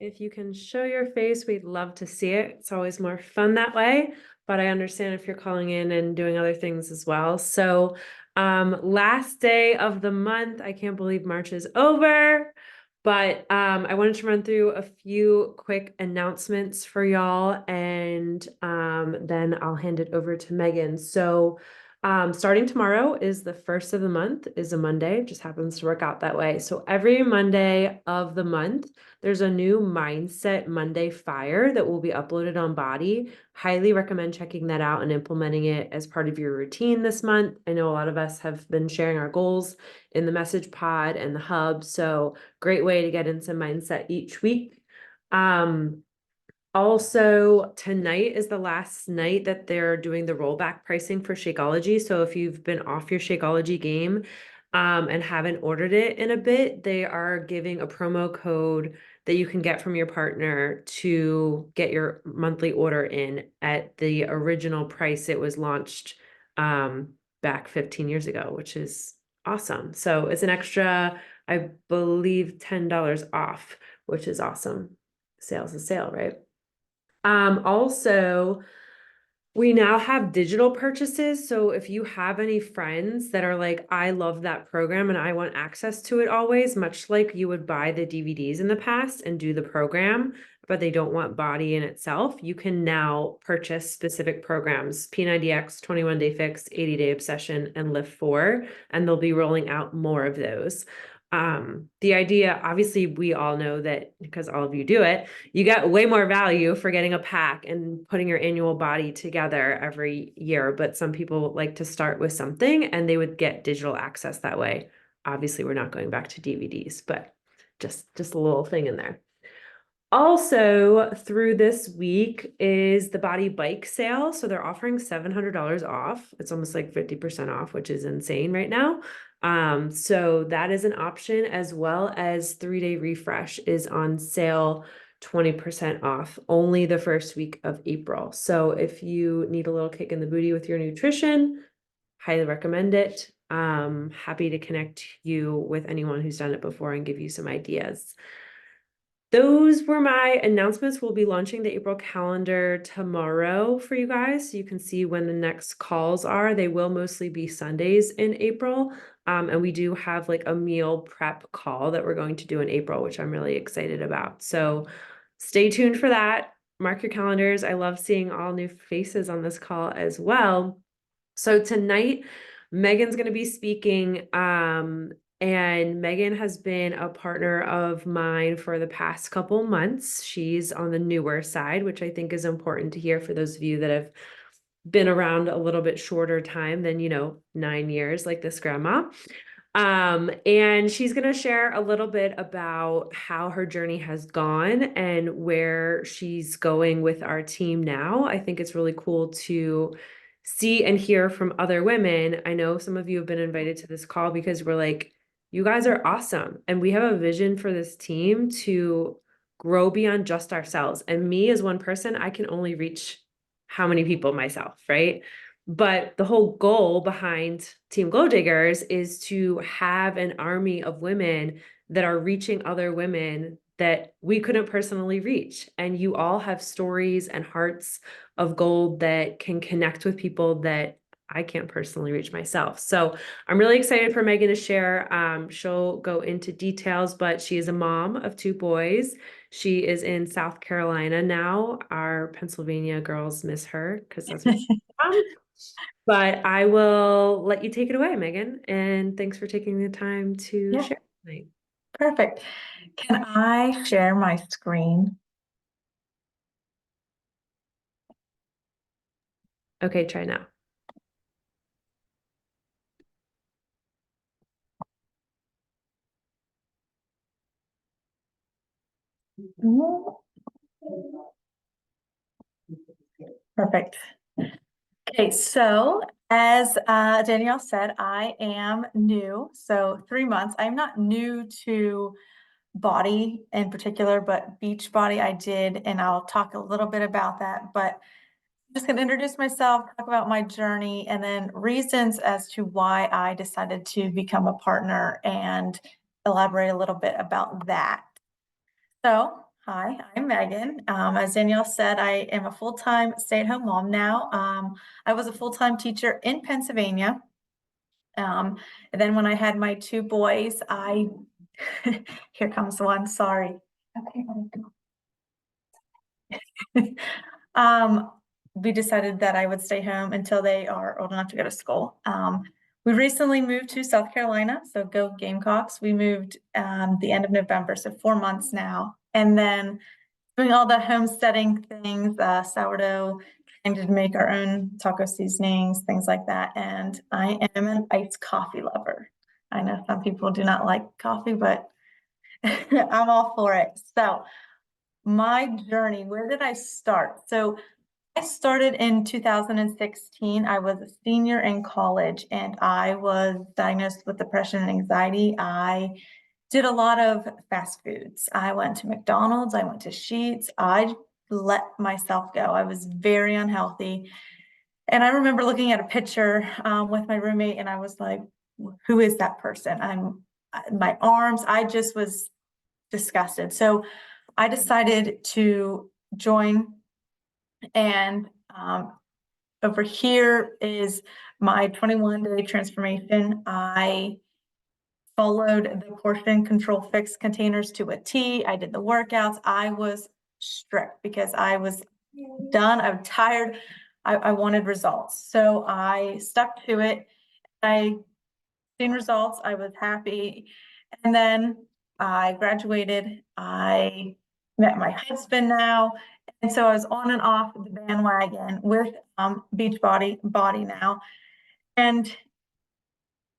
If you can show your face, we'd love to see it. It's always more fun that way, but I understand if you're calling in and doing other things as well. So, last day of the month, I can't believe March is over, but I wanted to run through a few quick announcements for y'all, and then I'll hand it over to Megan. So, starting tomorrow is the first of the month, is a Monday, just happens to work out that way. So every Monday of the month, there's a new Mindset Monday Fire that will be uploaded on Body. Highly recommend checking that out and implementing it as part of your routine this month. I know a lot of us have been sharing our goals in the message pod and the hub, so great way to get in some mindset each week. Also, tonight is the last night that they're doing the rollback pricing for Shakeology. So if you've been off your Shakeology game and haven't ordered it in a bit, they are giving a promo code that you can get from your partner to get your monthly order in at the original price it was launched back 15 years ago, which is awesome. So it's an extra, I believe, $10 off, which is awesome. Sale's a sale, right? Also, we now have digital purchases. So if you have any friends that are like, I love that program and I want access to it always, much like you would buy the DVDs in the past and do the program, but they don't want Body in itself, you can now purchase specific programs, P90X, 21 Day Fix, 80 Day Obsession, and Lift 4, and they'll be rolling out more of those. The idea, obviously, we all know that because all of you do it, you get way more value for getting a pack and putting your annual Body together every year. But some people like to start with something and they would get digital access that way. Obviously, we're not going back to DVDs, but just a little thing in there. Also, through this week is the Body Bike sale. So they're offering $700 off. It's almost like 50% off, which is insane right now. So that is an option, as well as 3-day refresh is on sale, 20% off, only the first week of April. So if you need a little kick in the booty with your nutrition, highly recommend it. Happy to connect you with anyone who's done it before and give you some ideas. Those were my announcements. We'll be launching the April calendar tomorrow for you guys, so you can see when the next calls are. They will mostly be Sundays in April. And we do have like a meal prep call that we're going to do in April, which I'm really excited about. So stay tuned for that. Mark your calendars. I love seeing all new faces on this call as well. So tonight, Megan's going to be speaking. And Megan has been a partner of mine for the past couple months. She's on the newer side, which I think is important to hear for those of you that have been around a little bit shorter time than, 9 years, like this grandma. And she's going to share a little bit about how her journey has gone and where she's going with our team now. I think it's really cool to see and hear from other women. I know some of you have been invited to this call because we're like, you guys are awesome. And we have a vision for this team to grow beyond just ourselves. And me as one person, I can only reach how many people myself, right? But the whole goal behind Team Glow Diggers is to have an army of women that are reaching other women that we couldn't personally reach. And you all have stories and hearts of gold that can connect with people that I can't personally reach myself. So I'm really excited for Megan to share. She'll go into details, but she is a mom of 2 boys. She is in South Carolina now. Our Pennsylvania girls miss her because that's where she's from. But I will let you take it away, Megan. And thanks for taking the time to share tonight. Perfect. Can I share my screen? Okay, try now. Perfect. Okay, so as Danielle said, I am new. So 3 months. I'm not new to Body in particular, but Beachbody I did, and I'll talk a little bit about that. But I'm just going to introduce myself, talk about my journey, and then reasons as to why I decided to become a partner and elaborate a little bit about that. So, Hi, I'm Megan. As Danielle said, I am a full-time stay-at-home mom now. I was a full-time teacher in Pennsylvania. And then when I had my two boys, here comes one, sorry. Okay, Um, we decided that I would stay home until they are old enough to go to school. We recently moved to South Carolina, so go Gamecocks. We moved the end of November, so 4 months now. And then doing all the homesteading things, sourdough, trying to make our own taco seasonings, things like that. And I am an iced coffee lover. I know some people do not like coffee, but I'm all for it. So my journey, where did I start? So I started in 2016. I was a senior in college and I was diagnosed with depression and anxiety. I did a lot of fast foods. I went to McDonald's, I went to Sheetz. I let myself go. I was very unhealthy. And I remember looking at a picture with my roommate and I was like, who is that person? My arms, I just was disgusted. So I decided to join, and over here is my 21-day transformation. I followed the portion control fixed containers to a T. I did the workouts. I was strict because I was done. I'm tired. I wanted results. So I stuck to it. I seen results. I was happy. And then I graduated. I met my husband now. And so I was on and off the bandwagon with Beachbody now, and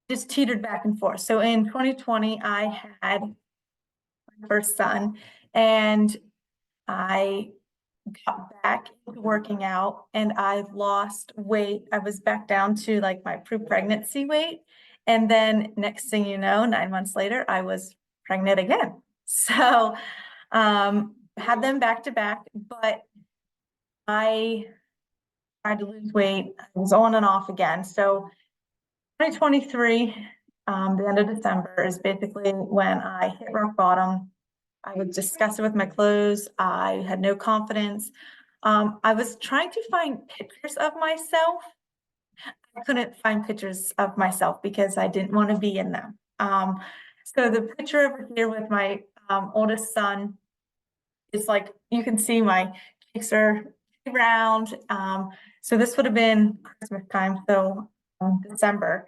just teetered back and forth. So in 2020, I had my first son and I got back into working out and I lost weight. I was back down to like my pre-pregnancy weight. And then next thing you know, 9 months later, I was pregnant again. So had them back to back, but I tried to lose weight. I was on and off again. So 2023, the end of December is basically when I hit rock bottom. I was disgusted with my clothes. I had no confidence. I was trying to find pictures of myself. I couldn't find pictures of myself because I didn't want to be in them. So the picture over here with my oldest son is like, you can see my cheeks are round. So this would have been Christmas time, so December.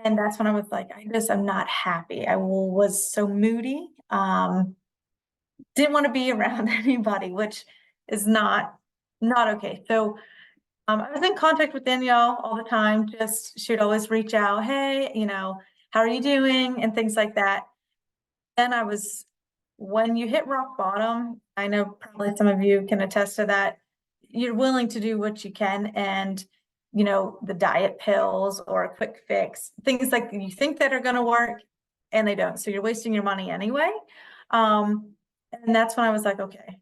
And that's when I was like, I'm not happy. I was so moody. Didn't want to be around anybody, which is not okay. So I was in contact with Danielle all the time. Just she'd always reach out, hey, how are you doing? And things like that. Then when you hit rock bottom, I know probably some of you can attest to that. You're willing to do what you can, and the diet pills or a quick fix, things like you think that are going to work and they don't. So you're wasting your money anyway. And that's when I was like, okay,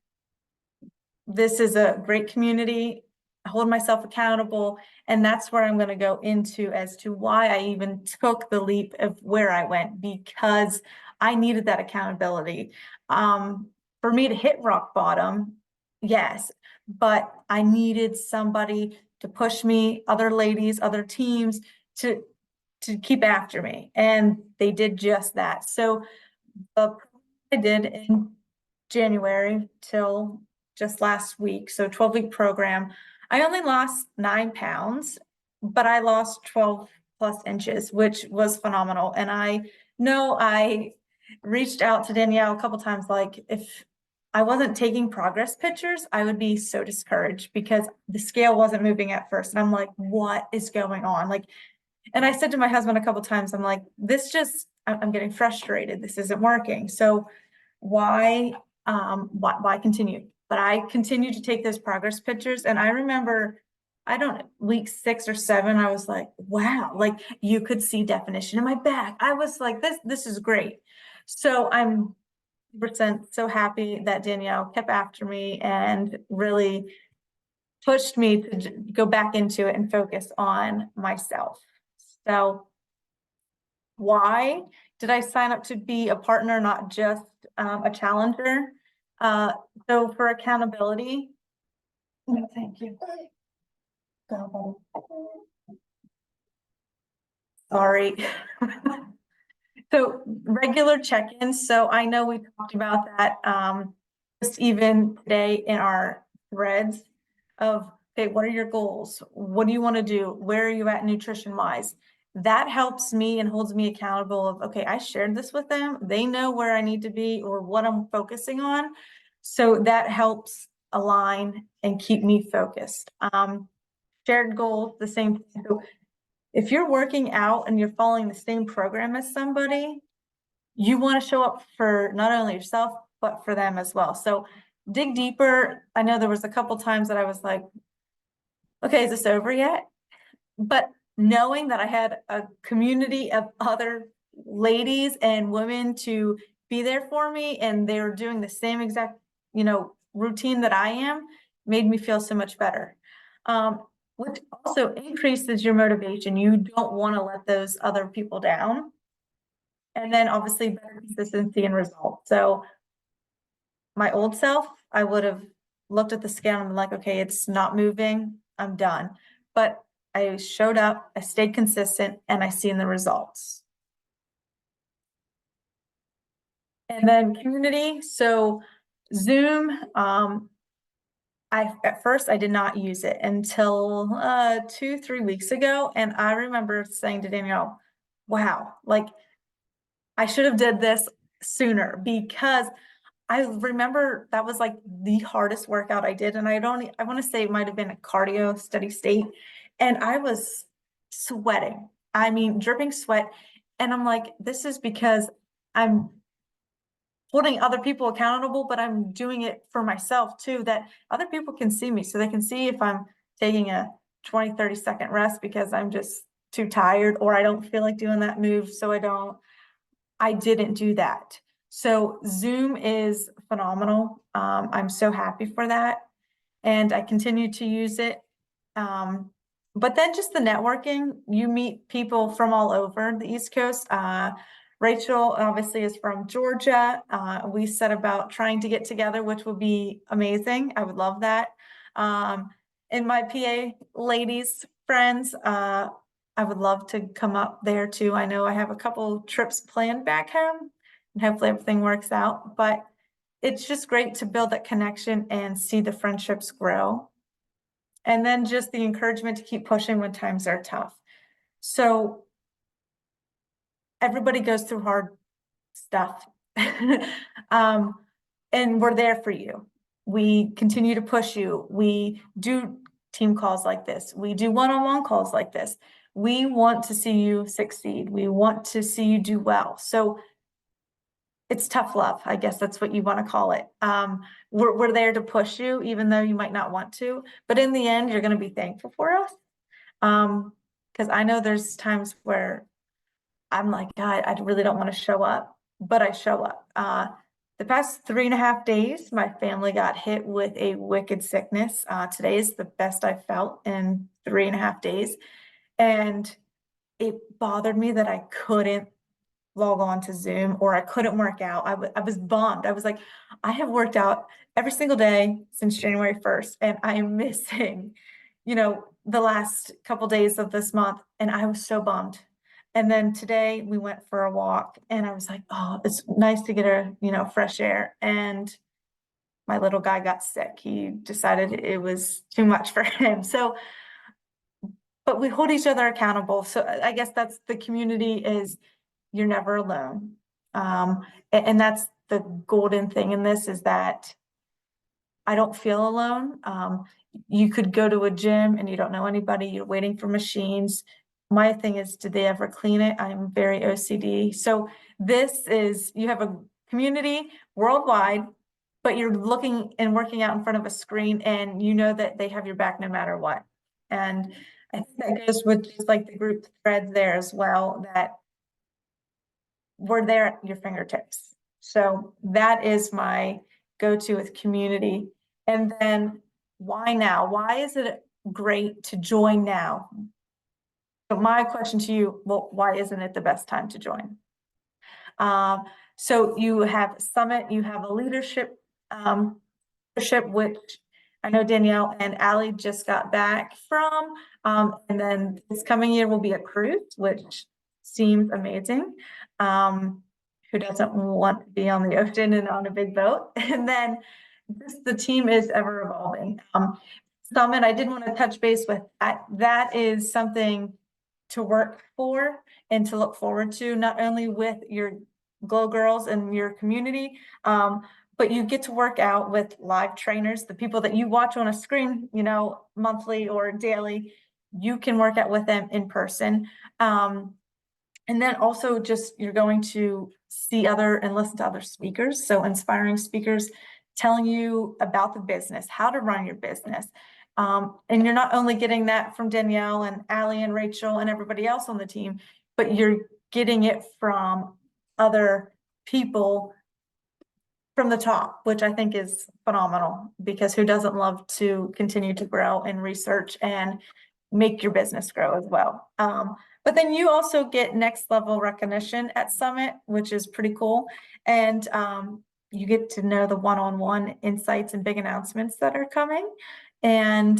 this is a great community. I hold myself accountable. And that's where I'm going to go into as to why I even took the leap of where I went, because I needed that accountability. For me to hit rock bottom, yes, but I needed somebody to push me, other ladies, other teams to keep after me. And they did just that. So I did in January till just last week, so 12-week program. I only lost 9 pounds, but I lost 12 plus inches, which was phenomenal. And I know I reached out to Danielle a couple times, like if I wasn't taking progress pictures, I would be so discouraged because the scale wasn't moving at first. And I'm like, what is going on? Like, and I said to my husband a couple times, I'm like, I'm getting frustrated. This isn't working. So why continue? But I continue to take those progress pictures. And I remember, I don't know, week 6 or 7, I was like, wow, like you could see definition in my back. I was like, this is great. So I'm so happy that Danielle kept after me and really pushed me to go back into it and focus on myself. So why did I sign up to be a partner, not just a challenger? So for accountability, no, thank you. Go, buddy. Sorry. So regular check-ins. So I know we talked about that, just even today in our threads of, okay, what are your goals? What do you want to do? Where are you at nutrition wise? That helps me and holds me accountable of, okay, I shared this with them. They know where I need to be or what I'm focusing on. So that helps align and keep me focused. Shared goals, the same thing. So if you're working out and you're following the same program as somebody, you want to show up for not only yourself, but for them as well. So dig deeper. I know there was a couple times that I was like, okay, is this over yet? But knowing that I had a community of other ladies and women to be there for me, and they were doing the same exact, routine that I am, made me feel so much better. Which also increases your motivation. You don't want to let those other people down. And then obviously better consistency and results. So my old self, I would have looked at the scale and been like, okay, it's not moving, I'm done. But I showed up, I stayed consistent, and I seen the results. And then community, so Zoom, at first I did not use it until 2-3 weeks ago. And I remember saying to Danielle, wow, like I should have did this sooner, because I remember that was like the hardest workout I did. And I want to say it might have been a cardio steady state. And I was sweating. I mean, dripping sweat. And I'm like, this is because I'm holding other people accountable, but I'm doing it for myself too, that other people can see me. So they can see if I'm taking a 20-30 second rest because I'm just too tired, or I don't feel like doing that move. So I didn't do that. So Zoom is phenomenal. I'm so happy for that. And I continue to use it. But then just the networking, you meet people from all over the East Coast. Rachel obviously is from Georgia. We set about trying to get together, which would be amazing. I would love that. And my PA ladies, friends, I would love to come up there too. I know I have a couple trips planned back home, and hopefully everything works out. But it's just great to build that connection and see the friendships grow. And then just the encouragement to keep pushing when times are tough. So everybody goes through hard stuff. And we're there for you. We continue to push you. We do team calls like this. We do one-on-one calls like this. We want to see you succeed. We want to see you do well. So it's tough love. I guess that's what you want to call it. We're there to push you, even though you might not want to, but in the end, you're going to be thankful for us. Because I know there's times where I'm like, God, I really don't want to show up, but I show up. The past 3.5 days, my family got hit with a wicked sickness. Today is the best I've felt in 3.5 days. And it bothered me that I couldn't log on to Zoom, or I couldn't work out. I was bummed. I was like, I have worked out every single day since January 1st, and I am missing, the last couple days of this month. And I was so bummed. And then today we went for a walk, and I was like, oh, it's nice to get fresh air. And my little guy got sick. He decided it was too much for him. So, but we hold each other accountable. So I guess that's the community, is you're never alone. And that's the golden thing in this, is that I don't feel alone. You could go to a gym and you don't know anybody, you're waiting for machines. My thing is, did they ever clean it? I'm very OCD. So you have a community worldwide, but you're looking and working out in front of a screen, and you know that they have your back no matter what. And I think that goes with just like the group threads there as well, that we're there at your fingertips. So that is my go-to with community. And then why now? Why is it great to join now? So my question to you, well, why isn't it the best time to join? So you have Summit, you have a leadership Membership, which I know Danielle and Allie just got back from. And then this coming year will be a cruise, which seems amazing. Who doesn't want to be on the ocean and on a big boat? And then the team is ever evolving. Summit, I did want to touch base with that. That is something to work for and to look forward to, not only with your Glow Girls and your community, but you get to work out with live trainers, the people that you watch on a screen, you know, monthly or daily. You can work out with them in person. And then also just you're going to see other and listen to other speakers. So inspiring speakers telling you about the business, how to run your business. And you're not only getting that from Danielle and Allie and Rachel and everybody else on the team, but you're getting it from other people from the top, which I think is phenomenal, because who doesn't love to continue to grow and research and make your business grow as well. But then you also get next level recognition at Summit, which is pretty cool. And you get to know the one-on-one insights and big announcements that are coming. And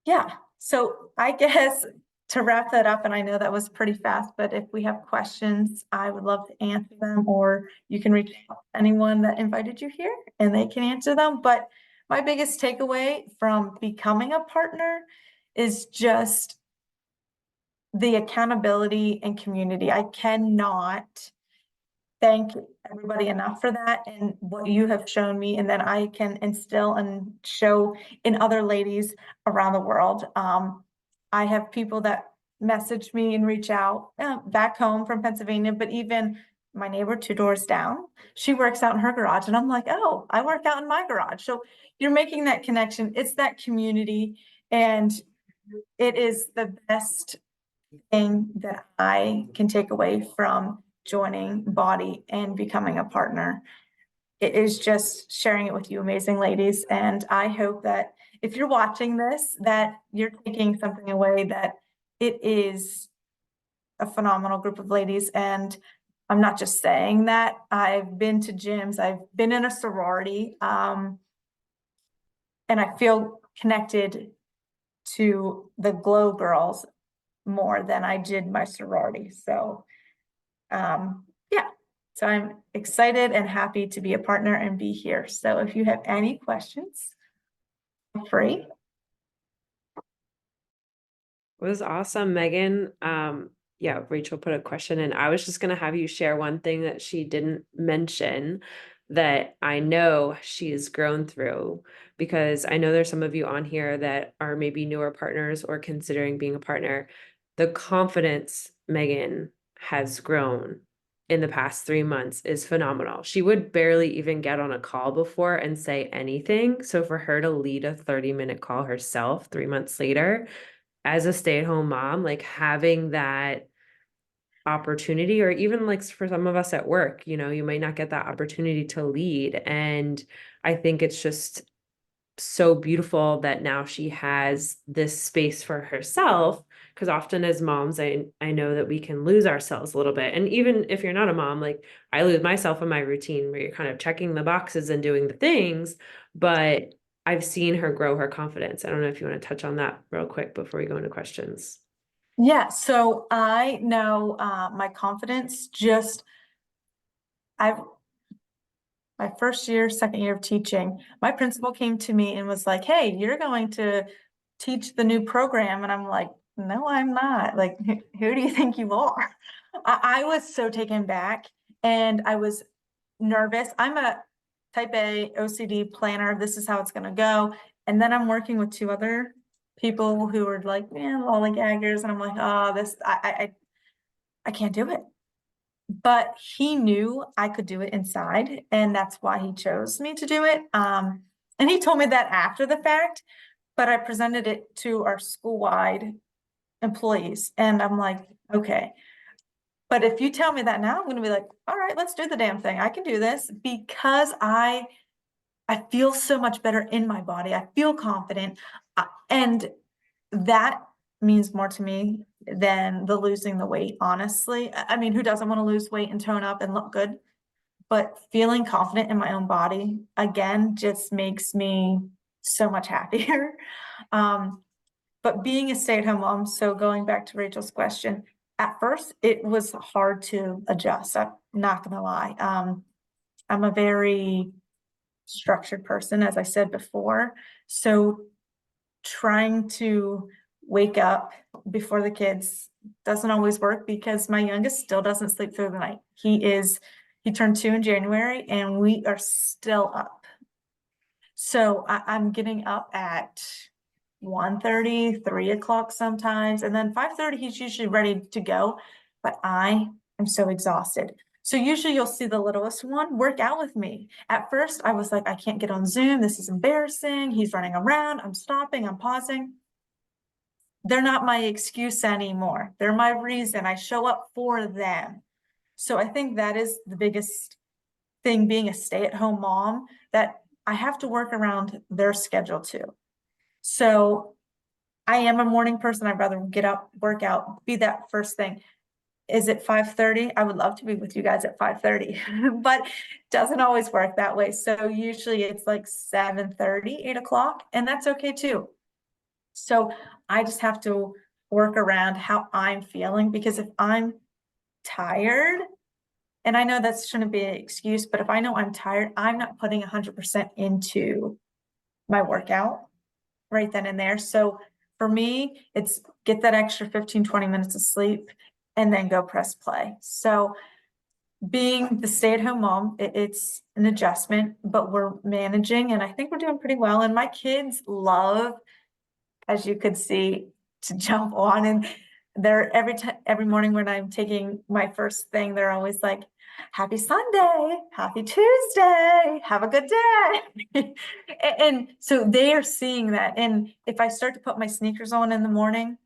yeah, so I guess to wrap that up, and I know that was pretty fast, but if we have questions, I would love to answer them, or you can reach out to anyone that invited you here and they can answer them. But my biggest takeaway from becoming a partner is just the accountability and community. I cannot thank everybody enough for that and what you have shown me, and then I can instill and show in other ladies around the world. I have people that message me and reach out back home from Pennsylvania, but even my neighbor 2 doors down, she works out in her garage, and I'm like, oh, I work out in my garage. So you're making that connection. It's that community, and it is the best thing that I can take away from joining Body and becoming a partner. It is just sharing it with you amazing ladies. And I hope that if you're watching this, that you're taking something away, that it is a phenomenal group of ladies. And I'm not just saying that. I've been to gyms, I've been in a sorority, and I feel connected to the Glow Girls more than I did my sorority. So yeah, so I'm excited and happy to be a partner and be here. So if you have any questions, feel free. It was awesome, Megan. Yeah, Rachel put a question in. I was just gonna have you share one thing that she didn't mention that I know she has grown through, because I know there's some of you on here that are maybe newer partners or considering being a partner. The confidence Megan has grown in the past 3 months is phenomenal. She would barely even get on a call before and say anything. So for her to lead a 30-minute call herself 3 months later, as a stay-at-home mom, like having that opportunity, or even like for some of us at work, you know, you might not get that opportunity to lead. And I think it's just so beautiful that now she has this space for herself, because often as moms, I know that we can lose ourselves a little bit. And even if you're not a mom, like I lose myself in my routine where you're kind of checking the boxes and doing the things, but I've seen her grow her confidence. I don't know if you want to touch on that real quick before we go into questions. Yeah, so I know my confidence just, I've my first year, second year of teaching, my principal came to me and was like, hey, you're going to teach the new program. And I'm like, no, I'm not. Like, who do you think you are? I was so taken back and I was nervous. I'm a type A OCD planner. This is how it's going to go. And then I'm working with 2 other people who are like, yeah, lollygaggers. And I'm like, oh, I can't do it. But he knew I could do it inside, and that's why he chose me to do it. And he told me that after the fact, but I presented it to our school-wide employees, and I'm like, okay. But if you tell me that now, I'm gonna be like, all right, let's do the damn thing. I can do this, because I feel so much better in my body. I feel confident, and that means more to me than the losing the weight, honestly. I mean, who doesn't want to lose weight and tone up and look good? but feeling confident in my own body again just makes me so much happier. But being a stay-at-home mom, so going back to Rachel's question, at first it was hard to adjust. I'm not gonna lie. I'm a very structured person, as I said before. So trying to wake up before the kids doesn't always work because my youngest still doesn't sleep through the night. He turned 2 in January and we are still up. So I'm getting up at 1:30, 3 o'clock sometimes, and then 5:30 he's usually ready to go, but I am so exhausted. So usually you'll see the littlest one work out with me. At first I was like, I can't get on Zoom. This is embarrassing. He's running around. I'm stopping, I'm pausing. They're not my excuse anymore. They're my reason. I show up for them. So I think that is the biggest thing being a stay-at-home mom, that I have to work around their schedule too. So I am a morning person. I'd rather get up, work out, be that first thing. Is it 5:30? I would love to be with you guys at 5:30, but doesn't always work that way. So usually it's like 7:30, 8 o'clock, and that's okay too. So I just have to work around how I'm feeling, because if I'm tired, and I know that shouldn't be an excuse, but if I know I'm tired, I'm not putting 100% into my workout right then and there. So for me, it's get that extra 15, 20 minutes of sleep and then go press play. So being the stay-at-home mom, it's an adjustment, but we're managing, and I think we're doing pretty well. And my kids love, as you could see, to jump on, and they're every morning when I'm taking my first thing, they're always like, happy Sunday, happy Tuesday, have a good day. And so they are seeing that. And if I start to put my sneakers on in the morning,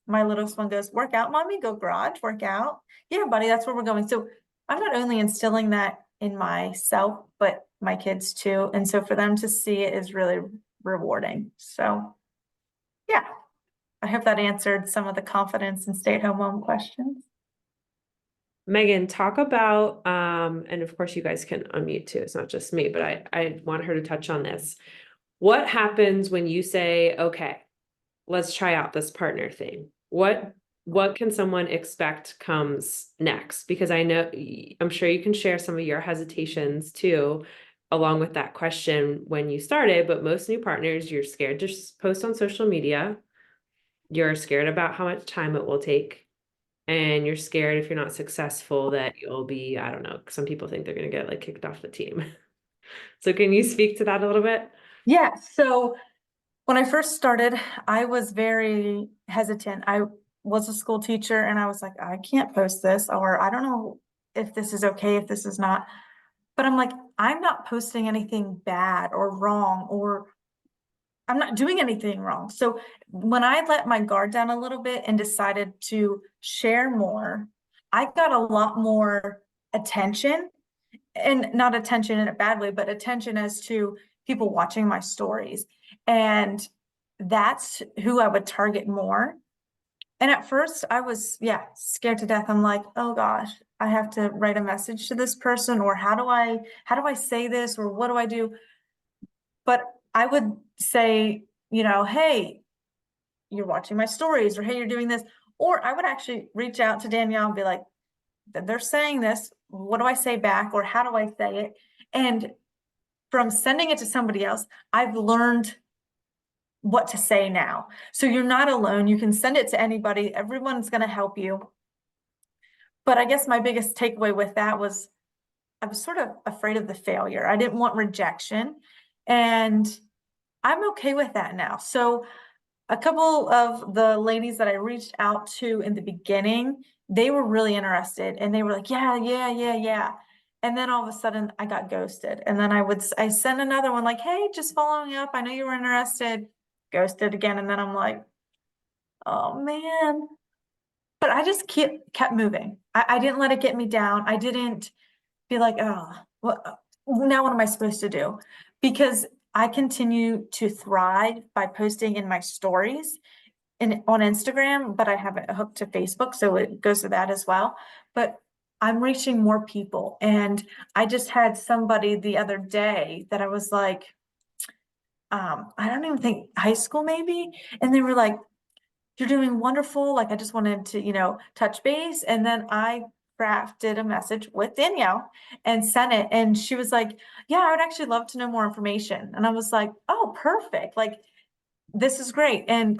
my littlest one goes, work out, mommy, go garage, work out. Yeah, buddy, that's where we're going. So I'm not only instilling that in myself, but my kids too. And so for them to see it is really rewarding. So yeah, I hope that answered some of the confidence and stay-at-home mom questions. Megan, talk about, and of course you guys can unmute too, it's not just me, but I want her to touch on this. What happens when you say, okay, let's try out this partner thing? What can someone expect comes next? Because I know, I'm sure you can share some of your hesitations too, along with that question when you started, but most new partners, you're scared to post on social media. You're scared about how much time it will take. And you're scared if you're not successful that you'll be, I don't know, some people think they're going to get like kicked off the team. So can you speak to that a little bit? Yeah, so when I first started, I was very hesitant. I was a school teacher and I was like, I can't post this, or I don't know if this is okay, if this is not. But I'm like, I'm not posting anything bad or wrong, or I'm not doing anything wrong. So when I let my guard down a little bit and decided to share more, I got a lot more attention, and not attention in a bad way, but attention as to people watching my stories. And that's who I would target more. And at first I was, yeah, scared to death. I'm like, oh gosh, I have to write a message to this person, or how do I say this, or what do I do? But I would say, hey, you're watching my stories, or hey, you're doing this. Or I would actually reach out to Danielle and be like, they're saying this, what do I say back, or how do I say it? And from sending it to somebody else, I've learned what to say now. So you're not alone. You can send it to anybody. Everyone's going to help you. But I guess my biggest takeaway with that was I was sort of afraid of the failure. I didn't want rejection. And I'm okay with that now. So a couple of the ladies that I reached out to in the beginning, they were really interested, and they were like, yeah, yeah, yeah, yeah. And then all of a sudden I got ghosted. And then I sent another one like, hey, just following up. I know you were interested. Ghosted again. And then I'm like, oh man. But I just kept moving. I didn't let it get me down. I didn't be like, oh, well, now what am I supposed to do? Because I continue to thrive by posting in my stories on Instagram, but I have it hooked to Facebook, so it goes to that as well. But I'm reaching more people. And I just had somebody the other day that I was like, I don't even think high school maybe. And they were like, you're doing wonderful. Like, I just wanted to, touch base. And then I crafted a message with Danielle and sent it. And she was like, yeah, I would actually love to know more information. And I was like, oh, perfect. Like, this is great. And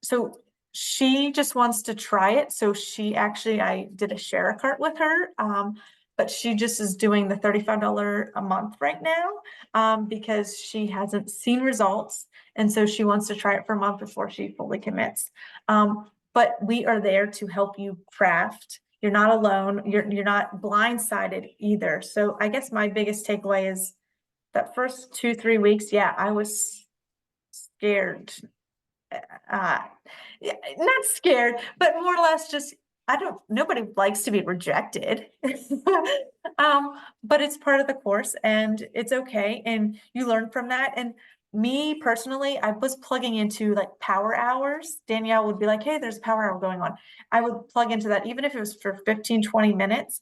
so she just wants to try it. So I did a share a cart with her. But she just is doing the $35 a month right now, because she hasn't seen results. And so she wants to try it for a month before she fully commits. But we are there to help you craft. You're not alone. You're not blindsided either. So I guess my biggest takeaway is that first 2, 3 weeks, yeah, I was scared, uh, not scared, but more or less just, nobody likes to be rejected. But it's part of the course and it's okay. And you learn from that. And me personally, I was plugging into like power hours. Danielle would be like, hey, there's a power hour going on. I would plug into that, even if it was for 15, 20 minutes.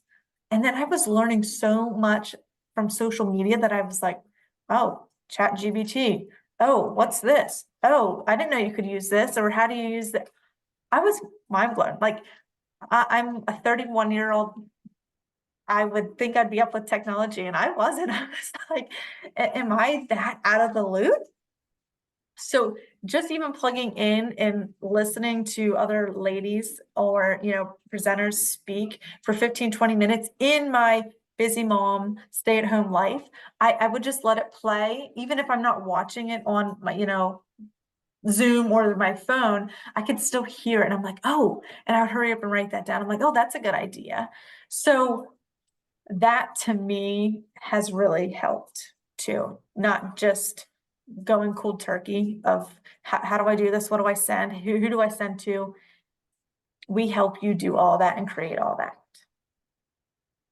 And then I was learning so much from social media that I was like, oh, ChatGPT. Oh, what's this? Oh, I didn't know you could use this, or how do you use that? I was mind blown. Like, I'm a 31-year-old. I would think I'd be up with technology, and I wasn't. I was like, am I that out of the loop? So just even plugging in and listening to other ladies or, presenters speak for 15, 20 minutes in my busy mom, stay-at-home life, I would just let it play, even if I'm not watching it on my, Zoom or my phone, I could still hear it. And I'm like, oh, and I would hurry up and write that down. I'm like, oh, that's a good idea. So that to me has really helped too, not just going cold turkey of how do I do this? What do I send? Who do I send to? We help you do all that and create all that.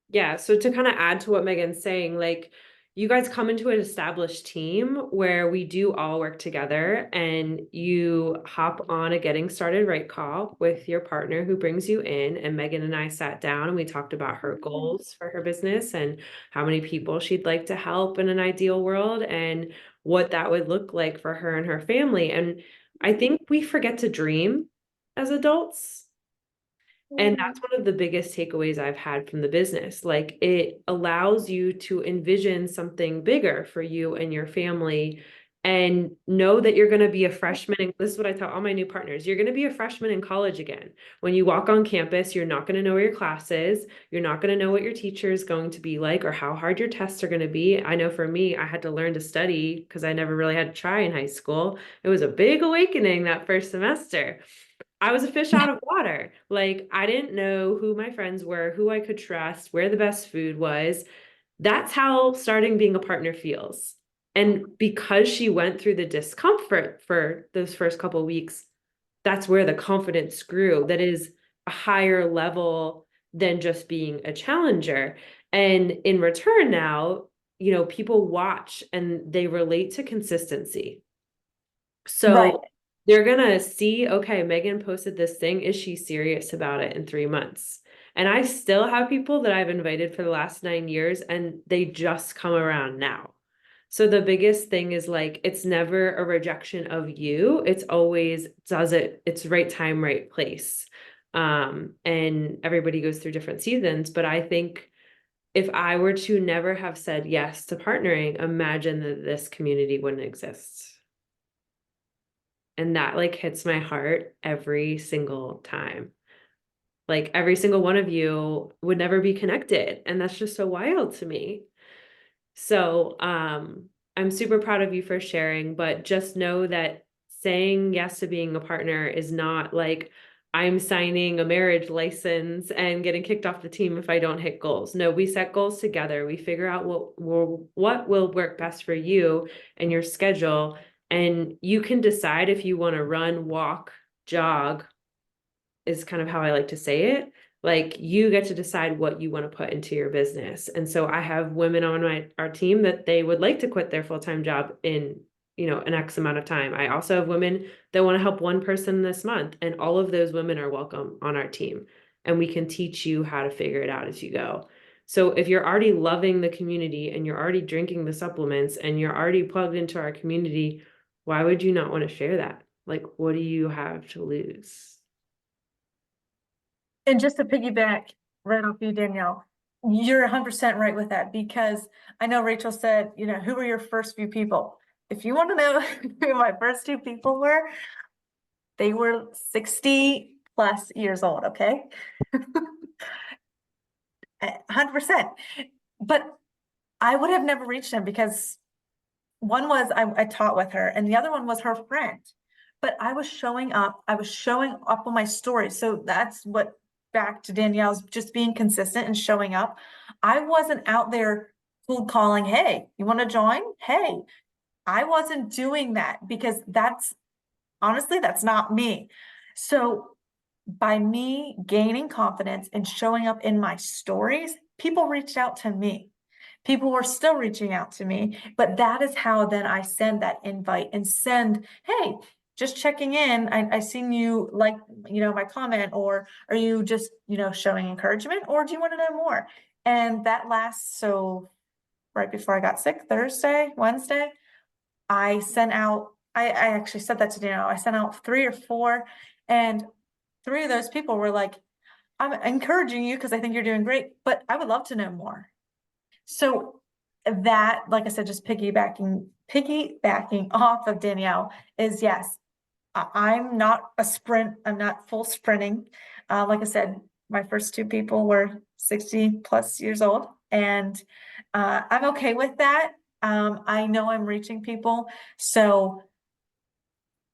Yeah, so to kind of add to what Megan's saying, like you guys come into an established team where we do all work together and you hop on a getting started right call with your partner who brings you in. And Megan and I sat down and we talked about her goals for her business and how many people she'd like to help in an ideal world and what that would look like for her and her family. And I think we forget to dream as adults. And that's one of the biggest takeaways I've had from the business. Like it allows you to envision something bigger for you and your family and know that you're going to be a freshman. And this is what I tell all my new partners. You're going to be a freshman in college again. When you walk on campus, you're not going to know where your class is. You're not going to know what your teacher is going to be like or how hard your tests are going to be. I know for me, I had to learn to study because I never really had to try in high school. It was a big awakening that first semester. I was a fish out of water. Like I didn't know who my friends were, who I could trust, where the best food was. That's how starting being a partner feels. And because she went through the discomfort for those first couple of weeks, that's where the confidence grew. That is a higher level than just being a challenger. And in return now, people watch and they relate to consistency. Right. So they're gonna see, okay, Megan posted this thing. Is she serious about it in 3 months? And I still have people that I've invited for the last 9 years and they just come around now. So the biggest thing is like, it's never a rejection of you. It's always, it's right time, right place. And everybody goes through different seasons, but I think if I were to never have said yes to partnering, imagine that this community wouldn't exist. And that like hits my heart every single time. Like every single one of you would never be connected. And that's just so wild to me. So I'm super proud of you for sharing, but just know that saying yes to being a partner is not like I'm signing a marriage license and getting kicked off the team if I don't hit goals. No, we set goals together. We figure out what will work best for you and your schedule. And you can decide if you want to run, walk, jog, is kind of how I like to say it. Like you get to decide what you want to put into your business. And so I have women on our team that they would like to quit their full-time job in, an X amount of time. I also have women that want to help one person this month, and all of those women are welcome on our team. and we can teach you how to figure it out as you go. So if you're already loving the community and you're already drinking the supplements and you're already plugged into our community, why would you not want to share that? Like, what do you have to lose? And just to piggyback right off you, Danielle, you're 100% right with that, because I know Rachel said, you know, who were your first few people? If you want to know who my first two people were, they were 60 plus years old, okay? 100%. But I would have never reached them because one was I taught with her, and the other one was her friend. But I was showing up on my story. So that's what, back to Danielle's, just being consistent and showing up. I wasn't out there cold calling, hey, you want to join? Hey, I wasn't doing that because honestly, that's not me. So by me gaining confidence and showing up in my stories, people reached out to me. People were still reaching out to me, but that is how then I send that invite and send, hey, just checking in. I seen you, like, you know, my comment, or are you just, you know, showing encouragement, or do you want to know more? And that lasts, so right before I got sick, Wednesday, I sent out, I actually said that to Daniel. I sent out 3 or 4, and 3 of those people were like, I'm encouraging you because I think you're doing great, but I would love to know more. So that, like I said, just piggybacking off of Danielle is, yes, I'm not a sprint. I'm not full sprinting. Like I said, my first 2 people were 60 plus years old, and I'm okay with that. I know I'm reaching people, so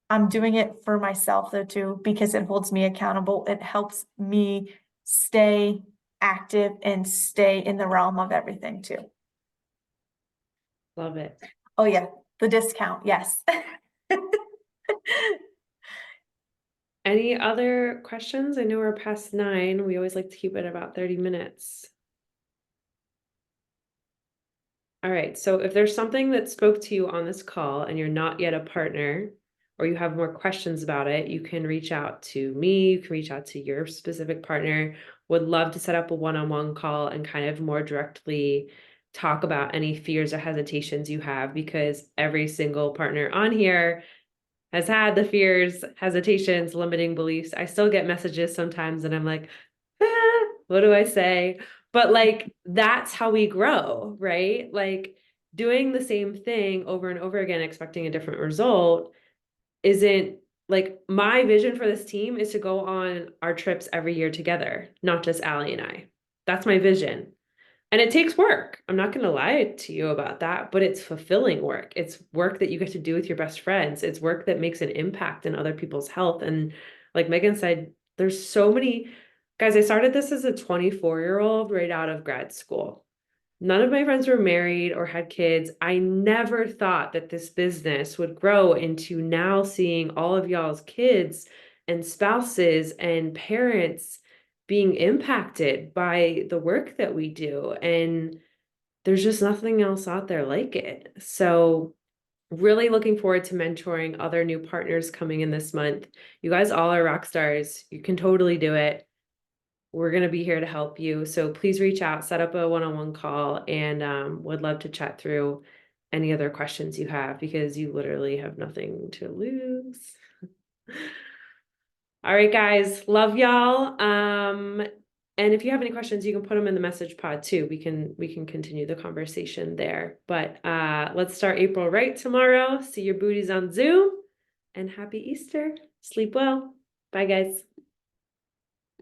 I'm doing it for myself though too, because it holds me accountable. It helps me stay active and stay in the realm of everything too. Love it. Oh yeah, the discount, yes. Any other questions? I know we're past 9. We always like to keep it about 30 minutes. All right. So if there's something that spoke to you on this call and you're not yet a partner, or you have more questions about it, you can reach out to me. You can reach out to your specific partner. Would love to set up a one-on-one call and kind of more directly talk about any fears or hesitations you have, because every single partner on here has had the fears, hesitations, limiting beliefs. I still get messages sometimes and I'm like, what do I say? But like, that's how we grow, right? Like, doing the same thing over and over again, expecting a different result isn't, like, my vision for this team is to go on our trips every year together, not just Allie and I. That's my vision. And it takes work. I'm not going to lie to you about that, but it's fulfilling work. It's work that you get to do with your best friends. It's work that makes an impact in other people's health. And like Megan said, there's so many guys. I started this as a 24-year-old right out of grad school. None of my friends were married or had kids. I never thought that this business would grow into now seeing all of y'all's kids and spouses and parents being impacted by the work that we do. And there's just nothing else out there like it. So, really looking forward to mentoring other new partners coming in this month. You guys all are rock stars. You can totally do it. We're going to be here to help you. So please reach out, set up a one-on-one call, and would love to chat through any other questions you have, because you literally have nothing to lose. All right, guys, love y'all. And if you have any questions, you can put them in the message pod too. We can continue the conversation there. But let's start April right tomorrow. See your booties on Zoom, and happy Easter. Sleep well. Bye, guys.